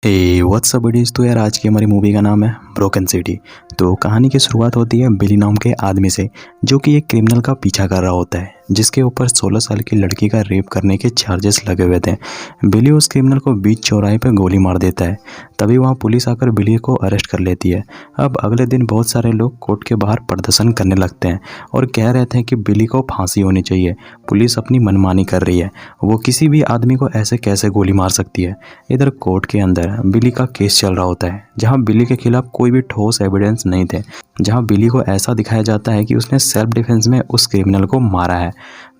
WhatsApp buddies. तो यार आज की हमारी मूवी का नाम है ब्रोकन सिटी। तो कहानी की शुरुआत होती है बिली नाम के आदमी से, जो कि एक क्रिमिनल का पीछा कर रहा होता है जिसके ऊपर 16 साल की लड़की का रेप करने के चार्जेस लगे हुए थे। बिली उस क्रिमिनल को बीच चौराहे पर गोली मार देता है। तभी वहाँ पुलिस आकर बिली को अरेस्ट कर लेती है। अब अगले दिन बहुत सारे लोग कोर्ट के बाहर प्रदर्शन करने लगते हैं और कह रहे थे कि बिली को फांसी होनी चाहिए। पुलिस अपनी मनमानी कर रही है, वो किसी भी आदमी को ऐसे कैसे गोली मार सकती है। इधर कोर्ट के अंदर बिली का केस चल रहा होता है, जहां बिली के खिलाफ कोई भी ठोस एविडेंस नहीं थे। जहां बिली को ऐसा दिखाया जाता है कि उसने सेल्फ डिफेंस में उस क्रिमिनल को मारा है।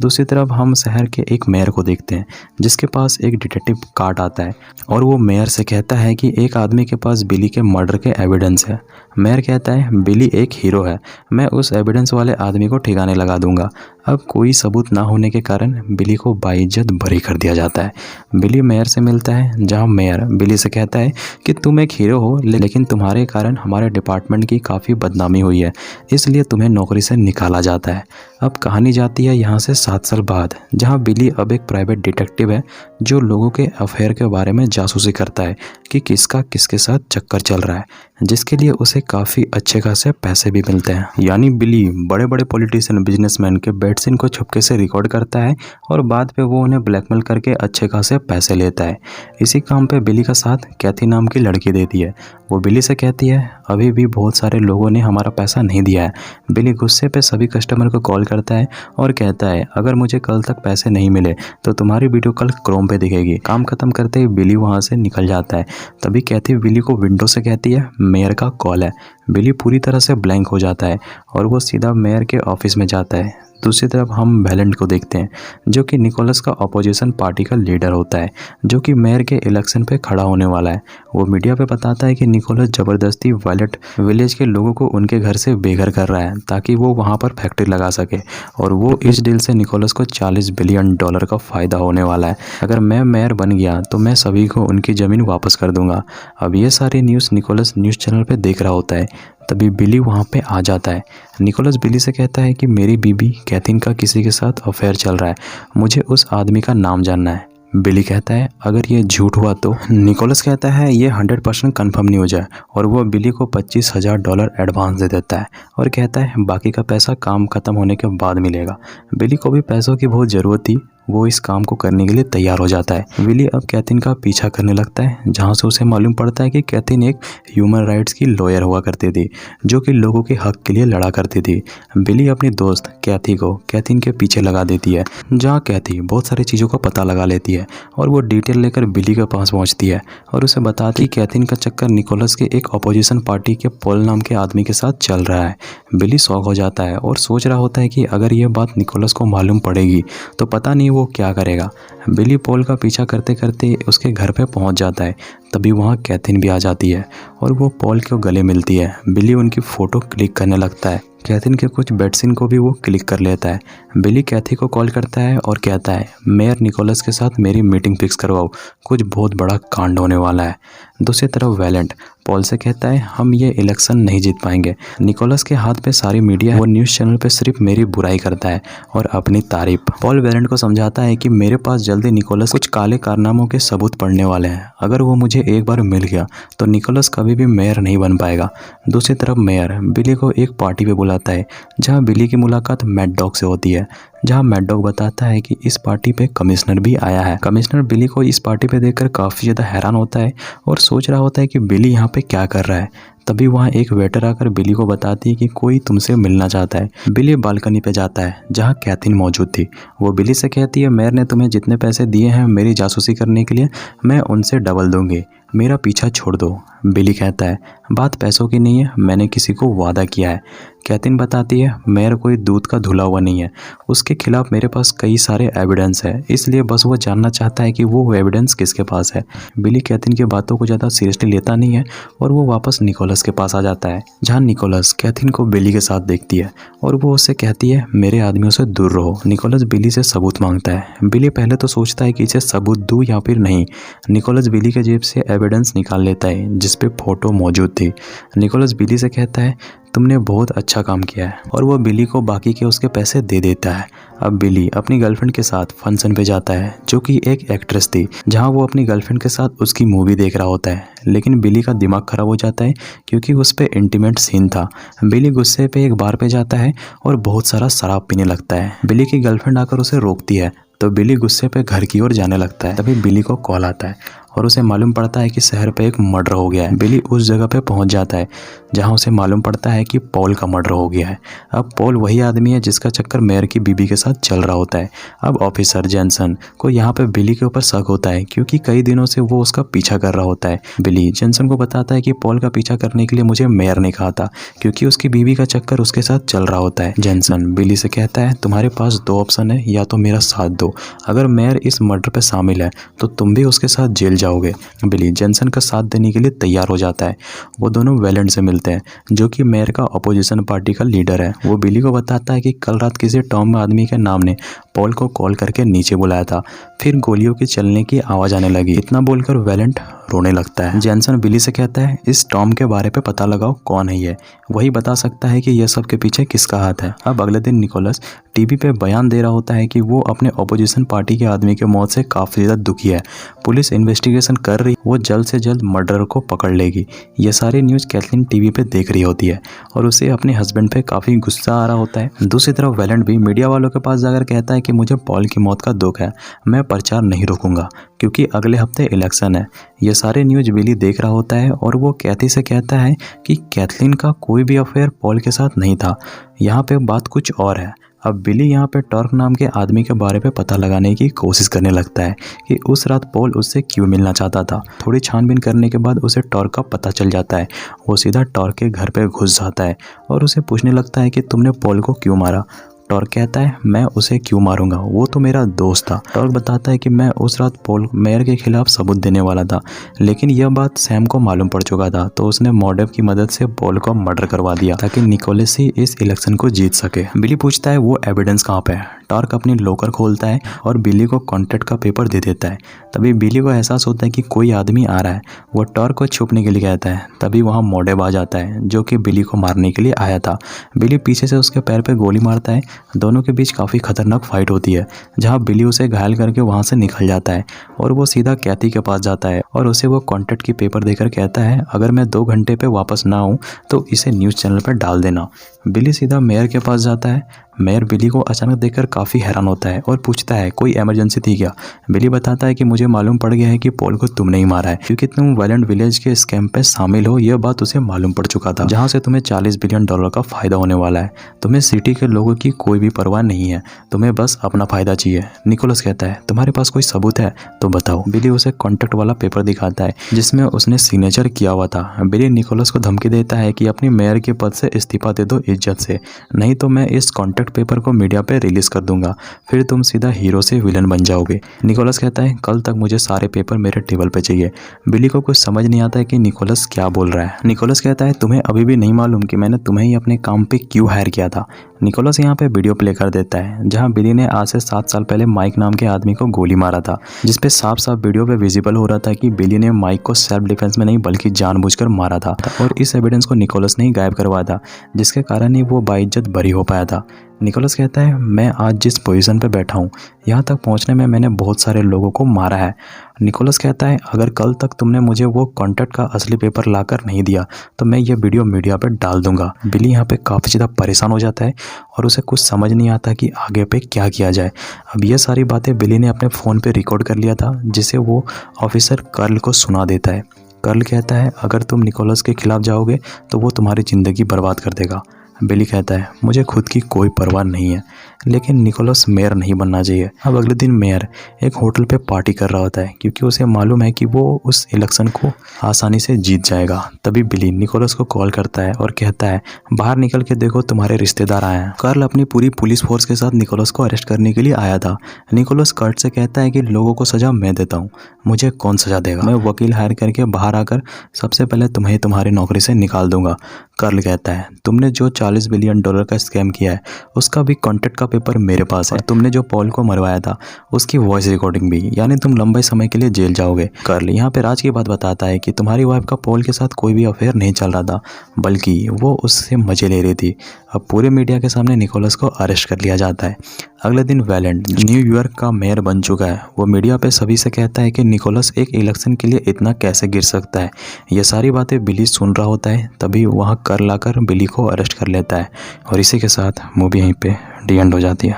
दूसरी तरफ हम शहर के एक मेयर को देखते हैं, जिसके पास एक डिटेक्टिव कार्ड आता है और वो मेयर से कहता है कि एक आदमी के पास बिली के मर्डर के एविडेंस है। मेयर कहता है बिली एक हीरो है, मैं उस एविडेंस वाले आदमी को ठिकाने लगा दूंगा। अब कोई सबूत ना होने के कारण बिली को बाइज्जत बरी कर दिया जाता है। बिली मेयर से मिलता है, जहां मेयर बिली से कहता है कि तुम एक हीरो हो, लेकिन तुम्हारे कारण हमारे डिपार्टमेंट की काफ़ी बदनामी हुई है, इसलिए तुम्हें नौकरी से निकाला जाता है। अब कहानी जाती है यहाँ से 7 साल बाद, जहाँ बिली अब एक प्राइवेट डिटेक्टिव है जो लोगों के अफेयर के बारे में जासूसी करता है कि किसका किसके साथ चक्कर चल रहा है, जिसके लिए उसे काफ़ी अच्छे खासे पैसे भी मिलते हैं। यानी बिली बड़े बड़े पॉलिटिशियन बिजनेसमैन के बेड सीन को छुपके से रिकॉर्ड करता है और बाद पे वो उन्हें ब्लैकमेल करके अच्छे खासे पैसे लेता है। इसी काम पे बिली का साथ कैथी नाम की लड़की देती है। वो बिली से कहती है अभी भी बहुत सारे लोगों ने हमारा पैसा नहीं दिया है। बिली गुस्से पे सभी कस्टमर को कॉल करता है और कहता है अगर मुझे कल तक पैसे नहीं मिले तो तुम्हारी वीडियो कल क्रोम पे दिखेगी। काम खत्म करते ही बिली वहाँ से निकल जाता है। तभी कैथी बिली को विंडो से कहती है मेयर का कॉल है। बिली पूरी तरह से ब्लैंक हो जाता है और वो सीधा मेयर के ऑफिस में जाता है। दूसरी तरफ हम वैलेंट को देखते हैं, जो कि निकोलस का अपोजिशन पार्टी का लीडर होता है, जो कि मेयर के इलेक्शन पे खड़ा होने वाला है। वो मीडिया पे बताता है कि निकोलस ज़बरदस्ती वायलेट विलेज के लोगों को उनके घर से बेघर कर रहा है ताकि वो वहाँ पर फैक्ट्री लगा सके, और वो इस डील से निकोलस को $40 बिलियन का फ़ायदा होने वाला है। अगर मैं मेयर बन गया तो मैं सभी को उनकी ज़मीन वापस कर दूंगा। अब ये सारी न्यूज़ निकोलस न्यूज़ चैनल पर देख रहा होता है। तभी बिली वहाँ पे आ जाता है। निकोलस बिली से कहता है कि मेरी बीबी कैथिन का किसी के साथ अफेयर चल रहा है, मुझे उस आदमी का नाम जानना है। बिली कहता है अगर ये झूठ हुआ तो। निकोलस कहता है ये 100% कन्फर्म नहीं हो जाए, और वो बिली को $25,000 एडवांस दे देता है और कहता है बाकी का पैसा काम खत्म होने के बाद मिलेगा। बिली को भी पैसों की बहुत ज़रूरत थी, वो इस काम को करने के लिए तैयार हो जाता है। बिली अब कैथिन का पीछा करने लगता है, जहां से उसे मालूम पड़ता है कि कैथिन एक ह्यूमन राइट्स की लॉयर हुआ करती थी, जो कि लोगों के हक के लिए लड़ा करती थी। बिली अपनी दोस्त कैथी को कैथिन के पीछे लगा देती है, जहां कैथी बहुत सारी चीज़ों का पता लगा लेती है और वो डिटेल लेकर बिली के पास पहुंचती है और उसे बताती है कैथिन का चक्कर निकोलस के एक अपोजिशन पार्टी के पॉल नाम के आदमी के साथ चल रहा है। बिली शॉक हो जाता है और सोच रहा होता है कि अगर ये बात निकोलस को मालूम पड़ेगी तो पता नहीं वो क्या करेगा। बिली पॉल का पीछा करते करते उसके घर पे पहुंच जाता है। तभी वहाँ कैथिन भी आ जाती है और वो पॉल को गले मिलती है। बिली उनकी फ़ोटो क्लिक करने लगता है। कैथिन के कुछ बेड सीन को भी वो क्लिक कर लेता है। बिली कैथी को कॉल करता है और कहता है मेयर निकोलस के साथ मेरी मीटिंग फिक्स करवाओ, कुछ बहुत बड़ा कांड होने वाला है। दूसरी तरफ वैलेंट पॉल से कहता है हम ये इलेक्शन नहीं जीत पाएंगे। निकोलस के हाथ पे सारी मीडिया, वो न्यूज़ चैनल पे सिर्फ मेरी बुराई करता है और अपनी तारीफ। पॉल वैलेंट को समझाता है कि मेरे पास जल्दी निकोलस कुछ काले कारनामों के सबूत पड़ने वाले हैं, अगर वो मुझे एक बार मिल गया तो निकोलस कभी भी मेयर नहीं बन पाएगा। दूसरी तरफ मेयर बिली को एक पार्टी पे बुलाता है, जहाँ बिली की मुलाकात मैड डॉग से होती है, जहाँ मैड डॉग बताता है कि इस पार्टी पे कमिश्नर भी आया है। कमिश्नर बिली को इस पार्टी पे देखकर काफ़ी ज़्यादा हैरान होता है और सोच रहा होता है कि बिली यहाँ पे क्या कर रहा है। तभी वहाँ एक वेटर आकर बिली को बताती है कि कोई तुमसे मिलना चाहता है। बिली बालकनी पे जाता है, जहाँ कैथिन मौजूद थी। वो बिली से कहती है मेयर ने तुम्हें जितने पैसे दिए हैं मेरी जासूसी करने के लिए, मैं उनसे डबल दूंगी, मेरा पीछा छोड़ दो। बिली कहता है बात पैसों की नहीं है, मैंने किसी को वादा किया है। कैथिन बताती है मेयर कोई दूध का धुला हुआ नहीं है, उसके खिलाफ मेरे पास कई सारे एविडेंस है, इसलिए बस वो जानना चाहता है कि वो एविडेंस किसके पास है। बिली कैथिन की बातों को ज़्यादा सीरियसली लेता नहीं है और वो वापस निकोलस के पास आ जाता है, जहाँ निकोलस कैथिन को बिली के साथ देखती है और वो उससे कहती है मेरे आदमियों से दूर रहो। निकोलस बिली से सबूत मांगता है। बिली पहले तो सोचता है कि इसे सबूत दूँ या फिर नहीं। निकोलस बिली के जेब से एविडेंस निकाल लेता है जिसपे फोटो मौजूद थी। निकोलस बिली से कहता है तुमने बहुत अच्छा काम किया है, और वो बिली को बाकी के उसके पैसे दे देता है। अब बिली अपनी गर्लफ्रेंड के साथ फंक्शन पे जाता है, जो कि एक एक्ट्रेस थी, जहां वो अपनी गर्लफ्रेंड के साथ उसकी मूवी देख रहा होता है। लेकिन बिली का दिमाग खराब हो जाता है क्योंकि उस पे इंटीमेट सीन था। बिली गुस्से पे एक बार पे जाता है और बहुत सारा शराब पीने लगता है। बिली की गर्लफ्रेंड आकर उसे रोकती है, तो बिली गुस्से पे घर की ओर जाने लगता है। तभी बिली को कॉल आता है और उसे मालूम पड़ता है कि शहर पे एक मर्डर हो गया है। बिली उस जगह पे पहुंच जाता है जहां उसे मालूम पड़ता है कि पॉल का मर्डर हो गया है। अब पॉल वही आदमी है जिसका चक्कर मेयर की बीबी के साथ चल रहा होता है। अब ऑफिसर जेनसन को यहाँ पे बिली के ऊपर शक होता है क्योंकि कई दिनों से वो उसका पीछा कर रहा होता है। बिली जेनसन को बताता है कि पॉल का पीछा करने के लिए मुझे मेयर ने कहा था क्योंकि उसकी बीबी का चक्कर उसके साथ चल रहा होता है। जेनसन बिली से कहता है तुम्हारे पास दो ऑप्शन है, या तो मेरा साथ दो, अगर मेयर इस मर्डर पे शामिल है तो तुम भी उसके साथ जेल जाओगे। बिली जेनसन का साथ देने के लिए तैयार हो जाता है। वो दोनों वेलेंट से मिलते हैं, जो कि मेयर का अपोजिशन पार्टी का लीडर है। वो बिली को बताता है कि कल रात किसी टॉम आदमी के नाम ने पॉल को कॉल करके नीचे बुलाया था, फिर गोलियों की चलने की आवाज़ आने लगी। इतना बोलकर वेलेंट रोने लगता है। जेनसन बिली से कहता है इस टॉम के बारे पे पता लगाओ कौन है ये, वही बता सकता है कि यह सब के पीछे किसका हाथ है। अब अगले दिन निकोलस टीवी पे बयान दे रहा होता है कि वो अपने ऑपोजिशन पार्टी के आदमी के मौत से काफ़ी ज़्यादा दुखी है। पुलिस इन्वेस्टिगेशन कर रही, वो जल्द से जल्द मर्डरर को पकड़ लेगी। ये सारी न्यूज़ कैथलीन टीवी पे देख रही होती है और उसे अपने हस्बैंड पे काफ़ी गुस्सा आ रहा होता है। दूसरी तरफ वेलेंट भी मीडिया वालों के पास जाकर कहता है कि मुझे पॉल की मौत का दुख है, मैं प्रचार नहीं रोकूंगा क्योंकि अगले हफ्ते इलेक्शन है। ये सारे न्यूज़ बिली देख रहा होता है और वो कैथी से कहता है कि कैथलीन का कोई भी अफेयर पॉल के साथ नहीं था, यहाँ पे बात कुछ और है। अब बिली यहाँ पे टॉर्क नाम के आदमी के बारे में पता लगाने की कोशिश करने लगता है कि उस रात पॉल उससे क्यों मिलना चाहता था। थोड़ी छानबीन करने के बाद उसे टॉर्क का पता चल जाता है। वो सीधा टॉर्क के घर पे घुस जाता है और उसे पूछने लगता है कि तुमने पॉल को क्यों मारा। टॉर्क कहता है मैं उसे क्यों मारूंगा, वो तो मेरा दोस्त था। टॉर्क बताता है कि मैं उस रात पॉल मेयर के खिलाफ सबूत देने वाला था, लेकिन यह बात सैम को मालूम पड़ चुका था, तो उसने मॉडेब की मदद से पॉल को मर्डर करवा दिया ताकि निकोलस ही इस इलेक्शन को जीत सके। बिली पूछता है वो एविडेंस कहाँ पे है। टॉर्क अपनी लॉकर खोलता है और बिली को कॉन्ट्रैक्ट का पेपर दे देता है। तभी बिली को एहसास होता है कि कोई आदमी आ रहा है। वो टॉर्क को छुपने के लिए कहता है। तभी वहाँ मॉडेब आ जाता है जो कि बिली को मारने के लिए आया था। बिली पीछे से उसके पैर पे गोली मारता है। दोनों के बीच काफ़ी खतरनाक फाइट होती है, जहाँ बिली उसे घायल करके वहाँ से निकल जाता है और वो सीधा कैथी के पास जाता है और उसे वो कॉन्ट्रैक्ट की पेपर देकर कहता है अगर मैं 2 घंटे पे वापस ना आऊँ तो इसे न्यूज़ चैनल पर डाल देना। बिली सीधा मेयर के पास जाता है। मेयर बिली को अचानक देखकर काफ़ी हैरान होता है और पूछता है कोई इमरजेंसी थी क्या। बिली बताता है कि मुझे मालूम पड़ गया है कि पॉल को तुमने ही मारा है क्योंकि तुम वायलेंट विलेज के स्कैम पे शामिल हो, यह बात उसे मालूम पड़ चुका था, जहां से तुम्हें $40 बिलियन का फ़ायदा होने वाला है। तुम्हें सिटी के लोगों की कोई भी परवाह नहीं है, तुम्हें बस अपना फ़ायदा चाहिए। निकोलस कहता है तुम्हारे पास कोई सबूत है तो बताओ। बिली उसे कॉन्ट्रैक्ट वाला पेपर दिखाता है जिसमें उसने सिग्नेचर किया हुआ था। बिली निकोलस को धमकी देता है कि अपनी मेयर के पद से इस्तीफा दे दो इज्जत से, नहीं तो मैं इस कॉन्ट्रैक्ट पेपर को मीडिया पे रिलीज कर दूंगा, फिर तुम सीधा हीरो से विलन बन जाओगे। निकोलस कहता है कल तक मुझे सारे पेपर मेरे टेबल पे चाहिए। बिली को कुछ समझ नहीं आता है कि निकोलस क्या बोल रहा है। निकोलस कहता है तुम्हें अभी भी नहीं मालूम कि मैंने तुम्हें ही अपने काम पे क्यों हायर किया था। निकोलस यहाँ पे वीडियो प्ले कर देता है जहाँ बिली ने आज से 7 साल पहले माइक नाम के आदमी को गोली मारा था, जिसपे साफ साफ वीडियो पे विजिबल हो रहा था कि बिली ने माइक को सेल्फ डिफेंस में नहीं बल्कि जानबूझकर मारा था और इस एविडेंस को निकोलस ने ही गायब करवाया था, जिसके कारण ही वो बाइज्जत बरी हो पाया था। निकोलस कहता है मैं आज जिस पोजीशन पे बैठा हूँ यहाँ तक पहुँचने में मैंने बहुत सारे लोगों को मारा है। निकोलस कहता है अगर कल तक तुमने मुझे वो कॉन्ट्रैक्ट का असली पेपर लाकर नहीं दिया तो मैं ये वीडियो मीडिया पर डाल दूंगा। बिली यहाँ पे काफ़ी ज़्यादा परेशान हो जाता है और उसे कुछ समझ नहीं आता कि आगे पे क्या किया जाए। अब ये सारी बातें बिली ने अपने फ़ोन पे रिकॉर्ड कर लिया था, जिसे वो ऑफिसर कर्ल को सुना देता है। कर्ल कहता है अगर तुम निकोलस के खिलाफ जाओगे तो वो तुम्हारी ज़िंदगी बर्बाद कर देगा। बिली कहता है मुझे खुद की कोई परवाह नहीं है, लेकिन निकोलस मेयर नहीं बनना चाहिए। अब अगले दिन मेयर एक होटल पे पार्टी कर रहा होता है क्योंकि उसे मालूम है कि वो उस इलेक्शन को आसानी से जीत जाएगा। तभी बिली निकोलस को कॉल करता है और कहता है बाहर निकल के देखो तुम्हारे रिश्तेदार आए हैं। कर्ल अपनी पूरी पुलिस फोर्स के साथ निकोलस को अरेस्ट करने के लिए आया था। निकोलस कर्ट से कहता है कि लोगों को सजा मैं देता हूँ, मुझे कौन सजा देगा। मैं वकील हायर करके बाहर आकर सबसे पहले तुम्हें तुम्हारी नौकरी से निकाल दूंगा। कर्ल कहता है तुमने जो $40 बिलियन का स्कैम किया है उसका भी कॉन्ट्रैक्ट का का पेपर मेरे पास है, तुमने जो पॉल को मरवाया था उसकी वॉइस रिकॉर्डिंग भी, यानी तुम लंबे समय के लिए जेल जाओगे। कर्ल यहाँ पे राज की बात बताता है कि तुम्हारी वाइफ का पॉल के साथ कोई भी अफेयर नहीं चल रहा था, बल्कि वो उससे मजे ले रही थी। अब पूरे मीडिया के सामने निकोलस को अरेस्ट कर लिया जाता है। अगले दिन वैलेंट न्यूयॉर्क का मेयर बन चुका है। वो मीडिया पे सभी से कहता है कि निकोलस एक इलेक्शन के लिए इतना कैसे गिर सकता है। ये सारी बातें बिली सुन रहा होता है, तभी वहाँ कर्ल आकर बिली को अरेस्ट कर लेता है और इसी के साथ मूवी यहीं पे डी एंड हो जाती है।